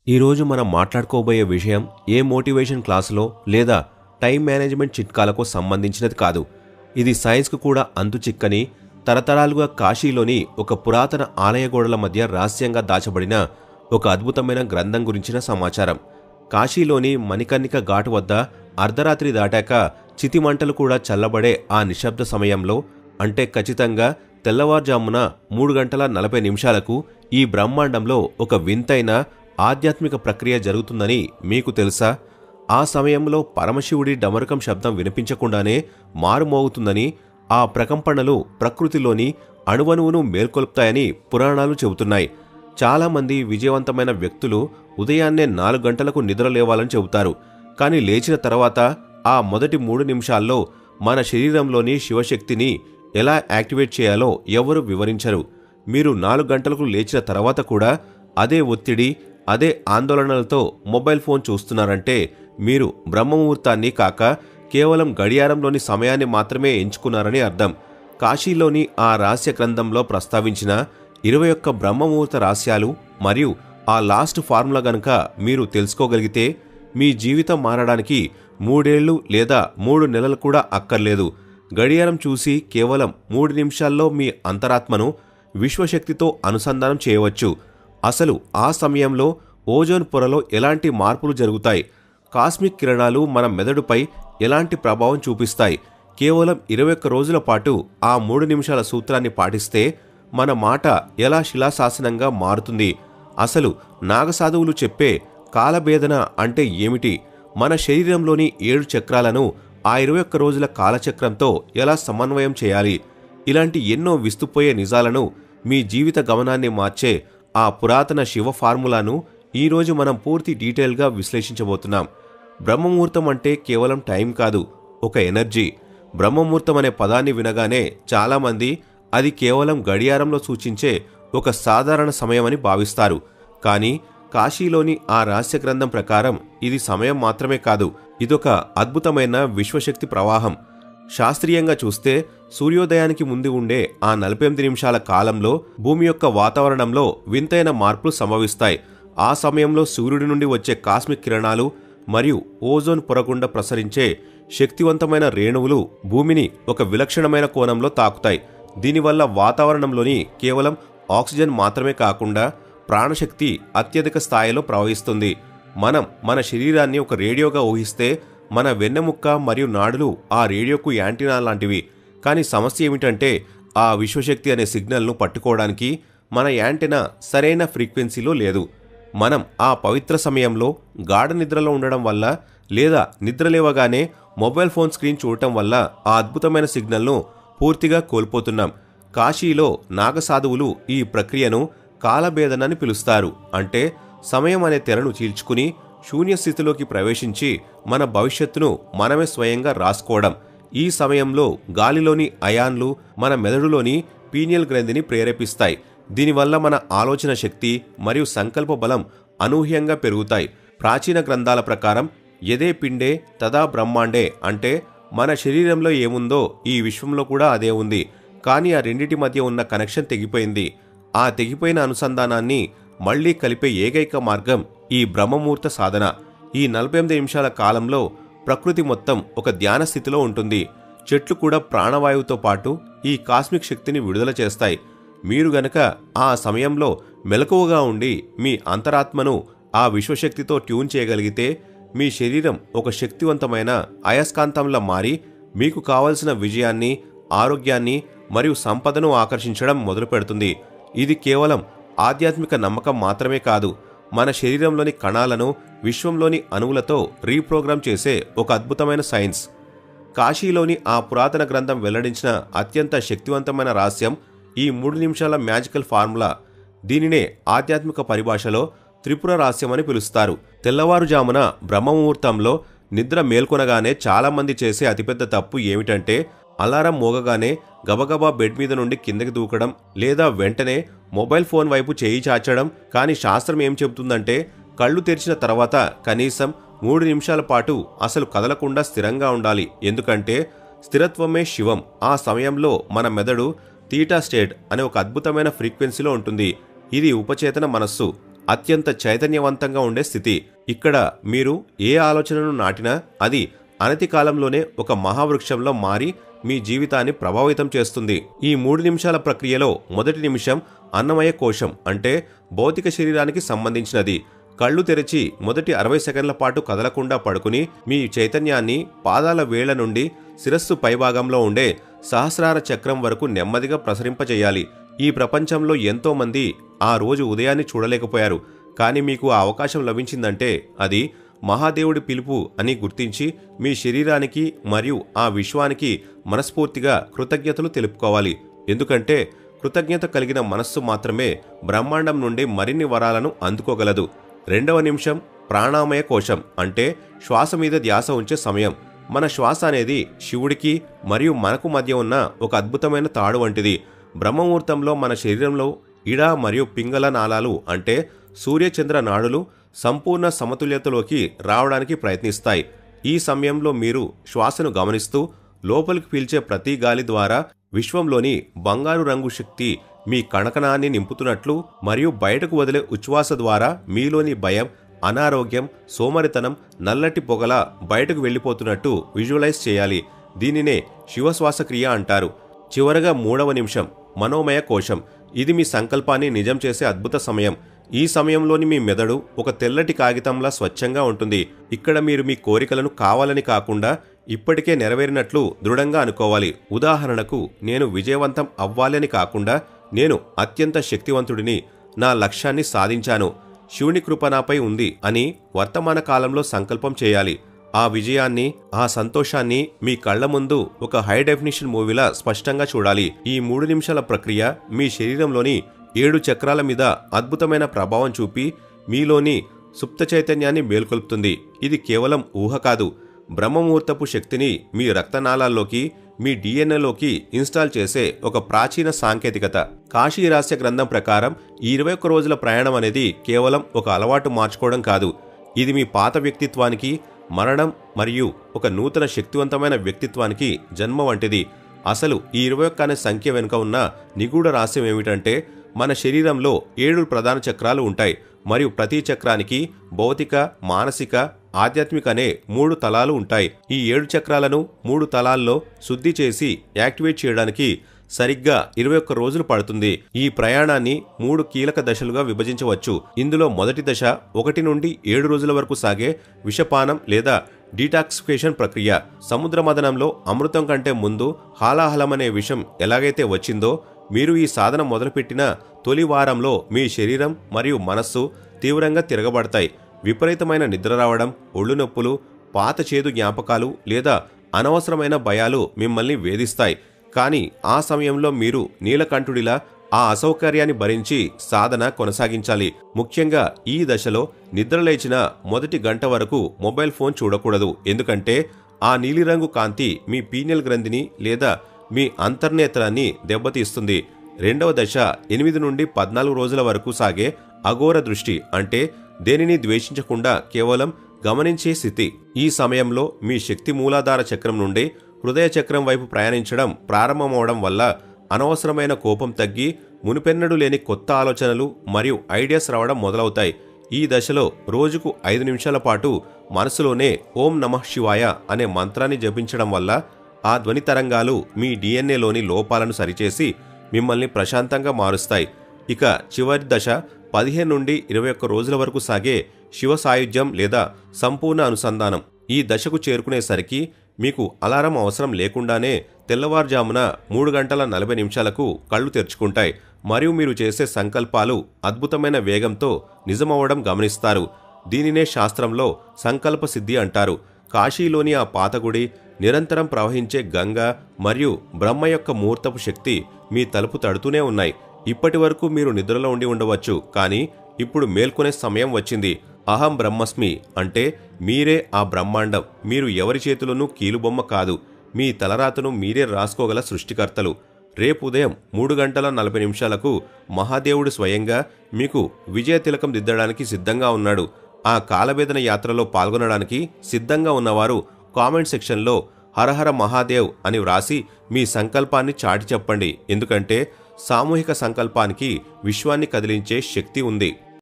ఈరోజు మనం మాట్లాడుకోబోయే విషయం ఏ మోటివేషన్ క్లాసులో లేదా టైం మేనేజ్మెంట్ చిట్కాలకు సంబంధించినది కాదు. ఇది సైన్స్కు కూడా అంతుచిక్కని, తరతరాలుగా కాశీలోని ఒక పురాతన ఆలయ గోడల మధ్య రహస్యంగా దాచబడిన ఒక అద్భుతమైన గ్రంథం గురించిన సమాచారం. కాశీలోని మణికర్ణిక ఘాటు వద్ద అర్ధరాత్రి దాటాక చితిమంటలు కూడా చల్లబడే ఆ నిశ్శబ్ద సమయంలో, అంటే ఖచ్చితంగా తెల్లవారుజామున 3:40 ఈ బ్రహ్మాండంలో ఒక వింతైన ఆధ్యాత్మిక ప్రక్రియ జరుగుతుందని మీకు తెలుసా? ఆ సమయంలో పరమశివుడి డమరుకం శబ్దం వినిపించకుండానే మారుమోగుతుందని, ఆ ప్రకంపనలు ప్రకృతిలోని అణువణువును మేల్కొల్పుతాయని పురాణాలు చెబుతున్నాయి. చాలామంది విజయవంతమైన వ్యక్తులు ఉదయాన్నే 4 గంటలకు నిద్ర లేవాలని చెబుతారు. కానీ లేచిన తర్వాత ఆ మొదటి 3 నిమిషాల్లో మన శరీరంలోని శివశక్తిని ఎలా యాక్టివేట్ చేయాలో ఎవరూ వివరించరు. మీరు 4 గంటలకు లేచిన తర్వాత కూడా అదే ఒత్తిడి, అదే ఆందోళనలతో మొబైల్ ఫోన్ చూస్తున్నారంటే మీరు బ్రహ్మముహూర్తాన్ని కాక కేవలం గడియారంలోని సమయాన్ని మాత్రమే ఎంచుకున్నారని అర్థం. కాశీలోని ఆ రహస్య గ్రంథంలో ప్రస్తావించిన 21 బ్రహ్మముహూర్త రహస్యాలు మరియు ఆ లాస్ట్ ఫార్ములా గనుక మీరు తెలుసుకోగలిగితే మీ జీవితం మారడానికి 3 ఏళ్లు లేదా 3 నెలలు కూడా అక్కర్లేదు. గడియారం చూసి కేవలం 3 నిమిషాల్లో మీ అంతరాత్మను విశ్వశక్తితో అనుసంధానం చేయవచ్చు. అసలు ఆ సమయంలో ఓజోన్ పొరలో ఎలాంటి మార్పులు జరుగుతాయి, కాస్మిక్ కిరణాలు మన మెదడుపై ఎలాంటి ప్రభావం చూపిస్తాయి, కేవలం 21 రోజుల పాటు ఆ 3 నిమిషాల సూత్రాన్ని పాటిస్తే మన మాట ఎలా శిలాశాసనంగా మారుతుంది, అసలు నాగసాధువులు చెప్పే కాలభేదన అంటే ఏమిటి, మన శరీరంలోని 7 చక్రాలను ఆ 21 రోజుల కాలచక్రంతో ఎలా సమన్వయం చేయాలి, ఇలాంటి ఎన్నో విస్తుపోయే నిజాలను, మీ జీవిత గమనాన్ని మార్చే ఆ పురాతన శివ ఫార్ములాను ఈరోజు మనం పూర్తి డీటెయిల్గా విశ్లేషించబోతున్నాం. బ్రహ్మముహూర్తం అంటే కేవలం టైం కాదు, ఒక ఎనర్జీ. బ్రహ్మముహూర్తం అనే పదాన్ని వినగానే చాలామంది అది కేవలం గడియారంలో సూచించే ఒక సాధారణ సమయమని భావిస్తారు. కానీ కాశీలోని ఆ రహస్య గ్రంథం ప్రకారం ఇది సమయం మాత్రమే కాదు, ఇదొక అద్భుతమైన విశ్వశక్తి ప్రవాహం. శాస్త్రీయంగా చూస్తే సూర్యోదయానికి ముందు ఉండే ఆ 48 నిమిషాల కాలంలో భూమి యొక్క వాతావరణంలో వింతైన మార్పులు సంభవిస్తాయి. ఆ సమయంలో సూర్యుడి నుండి వచ్చే కాస్మిక్ కిరణాలు మరియు ఓజోన్ పొర గుండా ప్రసరించే శక్తివంతమైన రేణువులు భూమిని ఒక విలక్షణమైన కోణంలో తాకుతాయి. దీనివల్ల వాతావరణంలోని కేవలం ఆక్సిజన్ మాత్రమే కాకుండా ప్రాణశక్తి అత్యధిక స్థాయిలో ప్రవహిస్తుంది. మనం మన శరీరాన్ని ఒక రేడియోగా ఊహిస్తే మన వెన్నెముక్క మరియు నాడులు ఆ రేడియోకు యాంటీనా లాంటివి. కానీ సమస్య ఏమిటంటే ఆ విశ్వశక్తి అనే సిగ్నల్ను పట్టుకోవడానికి మన యాంటెనా సరైన ఫ్రీక్వెన్సీలో లేదు. మనం ఆ పవిత్ర సమయంలో గాఢ నిద్రలో ఉండడం వల్ల లేదా నిద్రలేవగానే మొబైల్ ఫోన్ స్క్రీన్ చూడటం వల్ల ఆ అద్భుతమైన సిగ్నల్ను పూర్తిగా కోల్పోతున్నాం. కాశీలో నాగసాధువులు ఈ ప్రక్రియను కాలభేదనని పిలుస్తారు. అంటే సమయం అనే తెరను చీల్చుకుని శూన్యస్థితిలోకి ప్రవేశించి మన భవిష్యత్తును మనమే స్వయంగా రాసుకోవడం. ఈ సమయంలో గాలిలోని అయాన్లు మన మెదడులోని పీనియల్ గ్రంథిని ప్రేరేపిస్తాయి. దీనివల్ల మన ఆలోచన శక్తి మరియు సంకల్ప బలం అనూహ్యంగా పెరుగుతాయి. ప్రాచీన గ్రంథాల ప్రకారం యదే పిండే తదా బ్రహ్మాండే, అంటే మన శరీరంలో ఏముందో ఈ విశ్వంలో కూడా అదే ఉంది. కానీ ఆ రెండిటి మధ్య ఉన్న కనెక్షన్ తెగిపోయింది. ఆ తెగిపోయిన అనుసంధానాన్ని మళ్లీ కలిపే ఏకైక మార్గం ఈ బ్రహ్మముహూర్త సాధన. ఈ 48 నిమిషాల కాలంలో ప్రకృతి మొత్తం ఒక ధ్యాన స్థితిలో ఉంటుంది. చెట్లు కూడా ప్రాణవాయువుతో పాటు ఈ కాస్మిక్ శక్తిని విడుదల చేస్తాయి. మీరు గనక ఆ సమయంలో మెలకువగా ఉండి మీ అంతరాత్మను ఆ విశ్వశక్తితో ట్యూన్ చేయగలిగితే మీ శరీరం ఒక శక్తివంతమైన అయస్కాంతంలా మారి మీకు కావలసిన విజయాన్ని, ఆరోగ్యాన్ని మరియు సంపదను ఆకర్షించడం మొదలు పెడుతుంది. ఇది కేవలం ఆధ్యాత్మిక నమ్మకం మాత్రమే కాదు, మన శరీరంలోని కణాలను విశ్వంలోని అణువులతో రీప్రోగ్రామ్ చేసే ఒక అద్భుతమైన సైన్స్. కాశీలోని ఆ పురాతన గ్రంథం వెల్లడించిన అత్యంత శక్తివంతమైన రహస్యం ఈ 3 నిమిషాల మ్యాజికల్ ఫార్ములా. దీనినే ఆధ్యాత్మిక పరిభాషలో త్రిపుర రహస్యమని పిలుస్తారు. తెల్లవారుజామున బ్రహ్మముహూర్తంలో నిద్ర మేల్కొనగానే చాలామంది చేసే అతిపెద్ద తప్పు ఏమిటంటే అలారం మోగగానే గబగబా బెడ్ మీద నుండి కిందకి దూకడం లేదా వెంటనే మొబైల్ ఫోన్ వైపు చేయి చాచడం. కానీ శాస్త్రం ఏం చెబుతుందంటే కళ్ళు తెరిచిన తర్వాత కనీసం 3 నిమిషాల పాటు అసలు కదలకుండా స్థిరంగా ఉండాలి. ఎందుకంటే స్థిరత్వమే శివం. ఆ సమయంలో మన మెదడు థీటా స్టేట్ అనే ఒక అద్భుతమైన ఫ్రీక్వెన్సీలో ఉంటుంది. ఇది ఉపచేతన మనస్సు. అత్యంత చైతన్యవంతంగా ఉండే స్థితి. ఇక్కడ మీరు ఏ ఆలోచనను నాటినా అది అనతి కాలంలోనే ఒక మహావృక్షంలో మారి మీ జీవితాన్ని ప్రభావితం చేస్తుంది. ఈ 3 నిమిషాల ప్రక్రియలో మొదటి నిమిషం అన్నమయ కోశం అంటే భౌతిక శరీరానికి సంబంధించినది. కళ్ళు తెరిచి మొదటి 60 సెకండ్ల పాటు కదలకుండా పడుకుని మీ చైతన్యాన్ని పాదాల వేళ్ల నుండి శిరస్సు పైభాగంలో ఉండే సహస్రార చక్రం వరకు నెమ్మదిగా ప్రసరింపజేయాలి. ఈ ప్రపంచంలో ఎంతో మంది ఆ రోజు ఉదయాన్ని చూడలేకపోయారు. కానీ మీకు ఆ అవకాశం లభించిందంటే అది మహాదేవుడి పిలుపు అని గుర్తించి మీ శరీరానికి మరియు ఆ విశ్వానికి మనస్ఫూర్తిగా కృతజ్ఞతలు తెలుపుకోవాలి. ఎందుకంటే కృతజ్ఞత కలిగిన మనస్సు మాత్రమే బ్రహ్మాండం నుండి మరిన్ని వరాలను అందుకోగలదు. రెండవ నిమిషం ప్రాణామయ కోశం అంటే శ్వాస మీద ధ్యాస ఉంచే సమయం. మన శ్వాస అనేది శివుడికి మరియు మనకు మధ్య ఉన్న ఒక అద్భుతమైన తాడు వంటిది. బ్రహ్మముహూర్తంలో మన శరీరంలో ఇడ మరియు పింగళ నాళాలు అంటే సూర్యచంద్ర నాడులు సంపూర్ణ సమతుల్యతలోకి రావడానికి ప్రయత్నిస్తాయి. ఈ సమయంలో మీరు శ్వాసను గమనిస్తూ లోపలికి పీల్చే ప్రతి గాలి ద్వారా విశ్వంలోని బంగారు రంగు శక్తి మీ కణకణాన్ని నింపుతున్నట్లు మరియు బయటకు వదిలే ఉచ్ఛ్వాస ద్వారా మీలోని భయం, అనారోగ్యం, సోమరితనం నల్లటి పొగలా బయటకు వెళ్ళిపోతున్నట్టు విజువలైజ్ చేయాలి. దీనినే శివశ్వాసక్రియ అంటారు. చివరగా 3వ నిమిషం మనోమయ కోశం. ఇది మీ సంకల్పాన్ని నిజం చేసే అద్భుత సమయం. ఈ సమయంలోని మీ మెదడు ఒక తెల్లటి కాగితంలా స్వచ్ఛంగా ఉంటుంది. ఇక్కడ మీరు మీ కోరికలను కావాలని కాకుండా ఇప్పటికే నెరవేరినట్లు దృఢంగా అనుకోవాలి. ఉదాహరణకు, నేను విజయవంతం అవ్వాలని కాకుండా నేను అత్యంత శక్తివంతుడిని, నా లక్ష్యాన్ని సాధించాను, శివుని కృప నాపై ఉంది అని వర్తమాన కాలంలో సంకల్పం చేయాలి. ఆ విజయాన్ని, ఆ సంతోషాన్ని మీ కళ్ల ముందు ఒక హై డెఫినిషన్ మూవీలా స్పష్టంగా చూడాలి. ఈ 3 నిమిషాల ప్రక్రియ మీ శరీరంలోని 7 చక్రాల మీద అద్భుతమైన ప్రభావం చూపి మీలోని సుప్త చైతన్యాన్ని మేల్కొల్పుతుంది. ఇది కేవలం ఊహ కాదు, బ్రహ్మముహూర్తపు శక్తిని మీ రక్తనాళాల్లోకి, మీ డిఎన్ఏలోకి ఇన్స్టాల్ చేసే ఒక ప్రాచీన సాంకేతికత. కాశీ రహస్య గ్రంథం ప్రకారం ఈ 21 రోజుల ప్రయాణం అనేది కేవలం ఒక అలవాటు మార్చుకోవడం కాదు. ఇది మీ పాత వ్యక్తిత్వానికి మరణం మరియు ఒక నూతన శక్తివంతమైన వ్యక్తిత్వానికి జన్మ వంటిది. అసలు ఈ 21 అనే సంఖ్య వెనుక ఉన్న నిగూఢ రహస్యం ఏమిటంటే, మన శరీరంలో 7 ప్రధాన చక్రాలు ఉంటాయి మరియు ప్రతి చక్రానికి భౌతిక, మానసిక, ఆధ్యాత్మిక అనే 3 తలాలు ఉంటాయి. ఈ 7 చక్రాలను 3 తలాల్లో శుద్ధి చేసి యాక్టివేట్ చేయడానికి సరిగ్గా 21 రోజులు పడుతుంది. ఈ ప్రయాణాన్ని 3 కీలక దశలుగా విభజించవచ్చు. ఇందులో మొదటి దశ 1 నుండి 7 రోజుల వరకు సాగే విషపానం లేదా డీటాక్సిఫికేషన్ ప్రక్రియ. సముద్ర మదనంలో అమృతం కంటే ముందు హాలాహలమనే విషం ఎలాగైతే వచ్చిందో, మీరు ఈ సాధన మొదలుపెట్టిన తొలి వారంలో మీ శరీరం మరియు మనస్సు తీవ్రంగా తిరగబడతాయి. విపరీతమైన నిద్ర రావడం, ఒళ్ళు నొప్పులు, పాత చేదు జ్ఞాపకాలు లేదా అనవసరమైన భయాలు మిమ్మల్ని వేధిస్తాయి. కానీ ఆ సమయంలో మీరు నీలకంఠుడిలా ఆ అసౌకర్యాన్ని భరించి సాధన కొనసాగించాలి. ముఖ్యంగా ఈ దశలో నిద్రలేచిన మొదటి గంట వరకు మొబైల్ ఫోన్ చూడకూడదు. ఎందుకంటే ఆ నీలిరంగు కాంతి మీ పీనియల్ గ్రంథిని లేదా మీ అంతర్నేత్రాన్ని దెబ్బతీస్తుంది. రెండవ దశ 8 నుండి 14 రోజుల వరకు సాగే అఘోర దృష్టి అంటే దేనిని ద్వేషించకుండా కేవలం గమనించే స్థితి. ఈ సమయంలో మీ శక్తి మూలాధార చక్రం నుండి హృదయ చక్రం వైపు ప్రయాణించడం ప్రారంభమవడం వల్ల అనవసరమైన కోపం తగ్గి మునిపెన్నడూ లేని కొత్త ఆలోచనలు మరియు ఐడియాస్ రావడం మొదలవుతాయి. ఈ దశలో రోజుకు 5 నిమిషాల పాటు మనసులోనే ఓం నమః శివాయ అనే మంత్రాన్ని జపించడం వల్ల ఆ ధ్వని తరంగాలు మీ డిఎన్ఏలోని లోపాలను సరిచేసి మిమ్మల్ని ప్రశాంతంగా మారుస్తాయి. ఇక చివరి దశ 15 నుండి 21 రోజుల వరకు సాగే శివ సాయుధ్యం లేదా సంపూర్ణ అనుసంధానం. ఈ దశకు చేరుకునేసరికి మీకు అలారం అవసరం లేకుండానే తెల్లవారుజామున 3 గంటల 40 నిమిషాలకు కళ్ళు తెరుచుకుంటాయి మరియు మీరు చేసే సంకల్పాలు అద్భుతమైన వేగంతో నిజమవ్వడం గమనిస్తారు. దీనినే శాస్త్రంలో సంకల్ప సిద్ధి అంటారు. కాశీలోని ఆ పాతగుడి, నిరంతరం ప్రవహించే గంగ మరియు బ్రహ్మ యొక్క ముహూర్తపు శక్తి మీ తలుపు తడుతూనే ఉన్నాయి. ఇప్పటి వరకు మీరు నిద్రలో ఉండి ఉండవచ్చు, కానీ ఇప్పుడు మేల్కొనే సమయం వచ్చింది. అహం బ్రహ్మస్మి అంటే మీరే ఆ బ్రహ్మాండం. మీరు ఎవరి చేతులను కీలుబొమ్మ కాదు, మీ తలరాతను మీరే రాసుకోగల సృష్టికర్తలు. రేపు ఉదయం 3 గంటల 40 నిమిషాలకు మహాదేవుడు స్వయంగా మీకు విజయ తిలకం దిద్దడానికి సిద్ధంగా ఉన్నాడు. ఆ కాలవేదన యాత్రలో పాల్గొనడానికి సిద్ధంగా ఉన్నవారు కామెంట్ సెక్షన్లో హరహర మహాదేవ్ అని వ్రాసి మీ సంకల్పాన్ని చాటి చెప్పండి. ఎందుకంటే సామూహిక సంకల్పానికి విశ్వాన్ని కదిలించే శక్తి ఉంది.